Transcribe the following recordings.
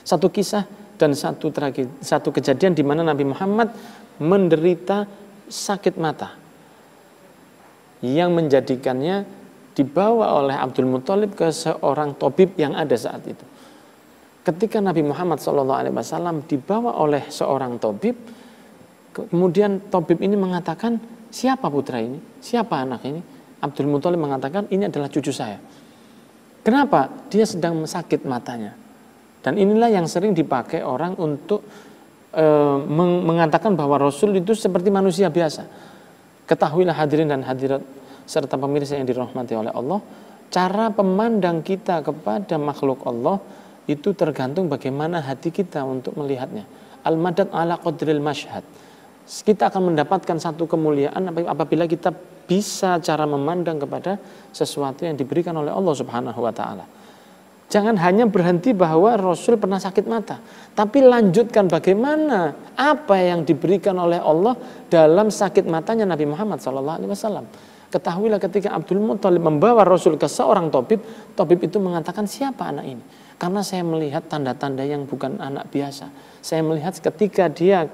Satu kisah dan satu kejadian di mana Nabi Muhammad menderita sakit mata yang menjadikannya dibawa oleh Abdul Muthalib ke seorang tabib yang ada saat itu. Ketika Nabi Muhammad SAW dibawa oleh seorang tabib, kemudian tabib ini mengatakan, siapa putra ini? Siapa anak ini? Abdul Muthalib mengatakan, ini adalah cucu saya. Kenapa? Dia sedang sakit matanya. Dan inilah yang sering dipakai orang untuk mengatakan bahwa Rasul itu seperti manusia biasa. Ketahuilah hadirin dan hadirat serta pemirsa yang dirahmati oleh Allah, cara memandang kita kepada makhluk Allah itu tergantung bagaimana hati kita untuk melihatnya. Al-madad ala qadril mashhad. Kita akan mendapatkan satu kemuliaan apabila kita bisa cara memandang kepada sesuatu yang diberikan oleh Allah Subhanahu wa taala. Jangan hanya berhenti bahwa Rasul pernah sakit mata, tapi lanjutkan bagaimana apa yang diberikan oleh Allah dalam sakit matanya Nabi Muhammad SAW. Ketahuilah ketika Abdul Muthalib membawa Rasul ke seorang tabib, tabib itu mengatakan, siapa anak ini? Karena saya melihat tanda-tanda yang bukan anak biasa. Saya melihat ketika dia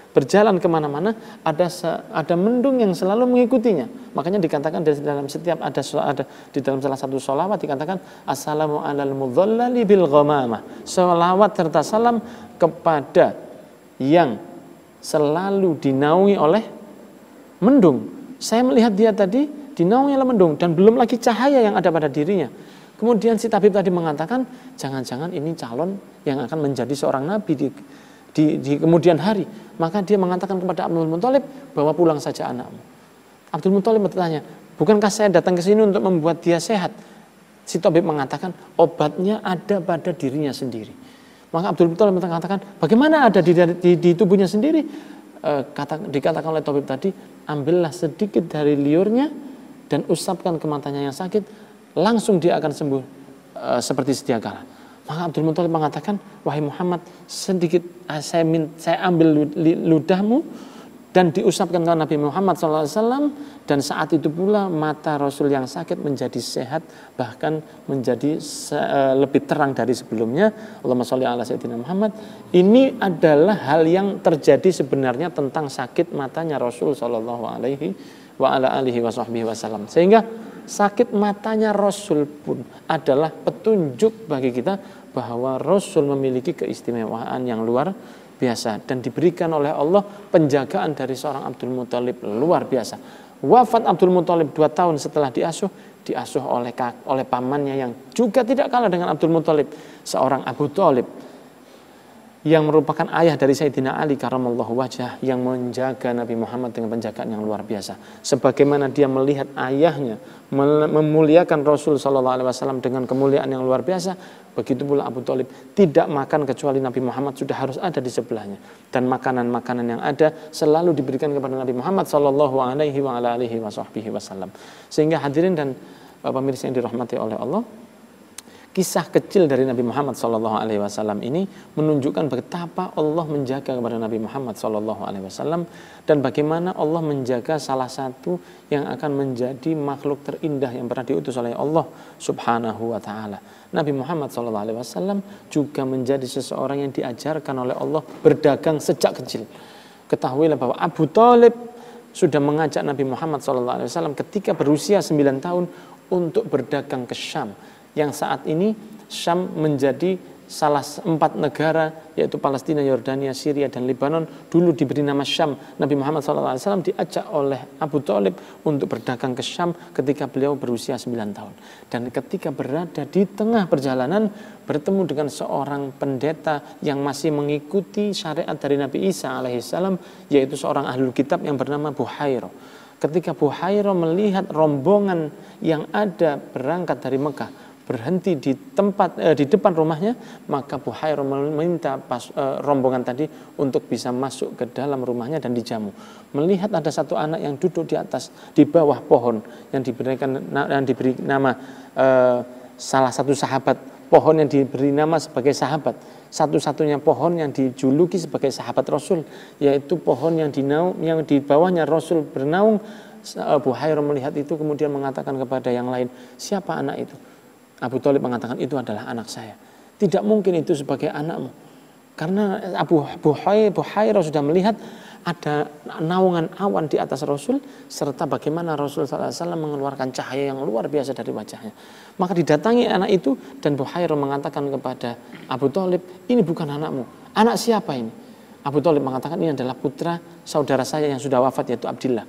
berjalan kemana-mana ada mendung yang selalu mengikutinya. Makanya dikatakan dalam setiap ada di dalam salah satu sholawat dikatakan assalamu alal mudhallali bil ghamamah. Sholawat serta salam kepada yang selalu dinaungi oleh mendung. Saya melihat dia tadi dinaungi oleh mendung dan belum lagi cahaya yang ada pada dirinya. Kemudian si tabib tadi mengatakan, jangan-jangan ini calon yang akan menjadi seorang nabi di kemudian hari. Maka dia mengatakan kepada Abdul Muthalib, bawa pulang saja anakmu. Abdul Muthalib bertanya, bukankah saya datang ke sini untuk membuat dia sehat? Si tabib mengatakan, obatnya ada pada dirinya sendiri. Maka Abdul Muthalib mengatakan, bagaimana ada di tubuhnya sendiri? Dikatakan oleh tabib tadi, ambillah sedikit dari liurnya dan usapkan ke matanya yang sakit, langsung dia akan sembuh seperti sedia kala. Maka Abdul Muthalib mengatakan, wahai Muhammad, sedikit saya ambil ludahmu dan diusapkan ke Nabi Muhammad SAW, dan saat itu pula mata Rasul yang sakit menjadi sehat, bahkan menjadi lebih terang dari sebelumnya. Allahumma sholli ala sayyidina Muhammad. Ini adalah hal yang terjadi sebenarnya tentang sakit matanya Rasul SAW sehingga sakit matanya Rasul pun adalah petunjuk bagi kita bahwa Rasul memiliki keistimewaan yang luar biasa dan diberikan oleh Allah penjagaan dari seorang Abdul Muthalib luar biasa. Wafat Abdul Muthalib 2 tahun setelah diasuh oleh pamannya yang juga tidak kalah dengan Abdul Muthalib, seorang Abu Thalib yang merupakan ayah dari Sayyidina Ali karramallahu wajhah, yang menjaga Nabi Muhammad dengan penjagaan yang luar biasa. Sebagaimana dia melihat ayahnya memuliakan Rasul SAW dengan kemuliaan yang luar biasa, begitu pula Abu Thalib tidak makan kecuali Nabi Muhammad sudah harus ada di sebelahnya, dan makanan-makanan yang ada selalu diberikan kepada Nabi Muhammad SAW. Sehingga hadirin dan pemirsa yang dirahmati oleh Allah, kisah kecil dari Nabi Muhammad SAW ini menunjukkan betapa Allah menjaga kepada Nabi Muhammad SAW dan bagaimana Allah menjaga salah satu yang akan menjadi makhluk terindah yang pernah diutus oleh Allah Subhanahu wa Ta'ala. Nabi Muhammad SAW juga menjadi seseorang yang diajarkan oleh Allah berdagang sejak kecil. Ketahuilah bahwa Abu Thalib sudah mengajak Nabi Muhammad SAW ketika berusia 9 tahun untuk berdagang ke Syam, yang saat ini Syam menjadi salah 4 negara, yaitu Palestina, Yordania, Syria, dan Lebanon. Dulu diberi nama Syam. Nabi Muhammad SAW diajak oleh Abu Thalib untuk berdagang ke Syam ketika beliau berusia 9 tahun. Dan ketika berada di tengah perjalanan, bertemu dengan seorang pendeta yang masih mengikuti syariat dari Nabi Isa alaihissalam, yaitu seorang ahlul kitab yang bernama Buhairah. Ketika Buhairah melihat rombongan yang ada berangkat dari Mekah berhenti di depan rumahnya, maka Buhairah meminta rombongan tadi untuk bisa masuk ke dalam rumahnya dan dijamu. Melihat ada satu anak yang duduk di bawah pohon yang diberi nama salah satu sahabat, pohon yang diberi nama sebagai sahabat, satu-satunya pohon yang dijuluki sebagai sahabat Rasul, yaitu pohon yang di bawahnya Rasul bernaung. Buhairah melihat itu kemudian mengatakan kepada yang lain, siapa anak itu? Abu Thalib mengatakan, itu adalah anak saya. Tidak mungkin itu sebagai anakmu. Karena Abu Hurairah sudah melihat ada naungan awan di atas Rasul, serta bagaimana Rasul SAW mengeluarkan cahaya yang luar biasa dari wajahnya. Maka didatangi anak itu, dan Buhairah mengatakan kepada Abu Thalib, ini bukan anakmu. Anak siapa ini? Abu Thalib mengatakan, ini adalah putra saudara saya yang sudah wafat, yaitu Abdillah.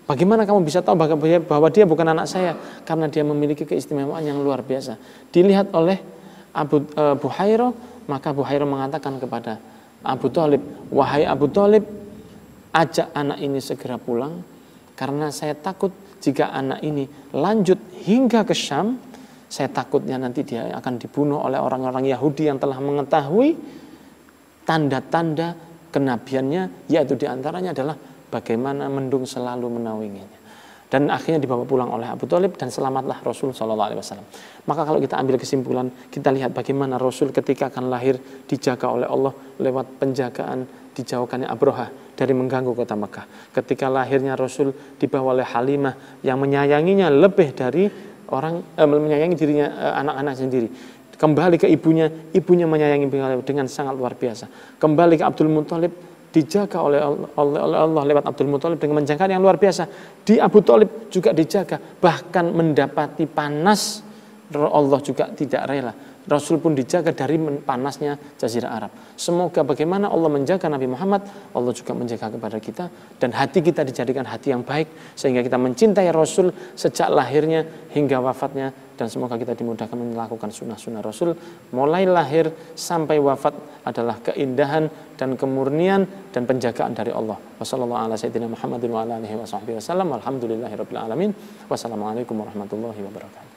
Bagaimana kamu bisa tahu bahwa dia bukan anak saya? Karena dia memiliki keistimewaan yang luar biasa. Dilihat oleh Buhairah, maka Buhairah mengatakan kepada Abu Thalib, wahai Abu Thalib, ajak anak ini segera pulang, karena saya takut jika anak ini lanjut hingga ke Syam, saya takutnya nanti dia akan dibunuh oleh orang-orang Yahudi yang telah mengetahui tanda-tanda kenabiannya, yaitu diantaranya adalah bagaimana mendung selalu menaunginya. Dan akhirnya dibawa pulang oleh Abu Thalib, dan selamatlah Rasul SAW. Maka kalau kita ambil kesimpulan, kita lihat bagaimana Rasul ketika akan lahir dijaga oleh Allah lewat penjagaan dijauhkannya Abrahah dari mengganggu kota Mekah. Ketika lahirnya Rasul dibawa oleh Halimah yang menyayanginya lebih dari menyayangi dirinya, anak-anak sendiri. Kembali ke ibunya menyayangi beliau dengan sangat luar biasa. Kembali ke Abdul Muthalib, dijaga oleh Allah lewat Abdul Muthalib dengan menjaga yang luar biasa. Di Abu Thalib juga dijaga, bahkan mendapati panas Allah juga tidak rela. Rasul pun dijaga dari panasnya Jazirah Arab. Semoga bagaimana Allah menjaga Nabi Muhammad, Allah juga menjaga kepada kita, dan hati kita dijadikan hati yang baik sehingga kita mencintai Rasul sejak lahirnya hingga wafatnya, dan semoga kita dimudahkan melakukan sunnah-sunnah Rasul mulai lahir sampai wafat adalah keindahan dan kemurnian dan penjagaan dari Allah. Wassalamualaikum warahmatullahi wabarakatuh.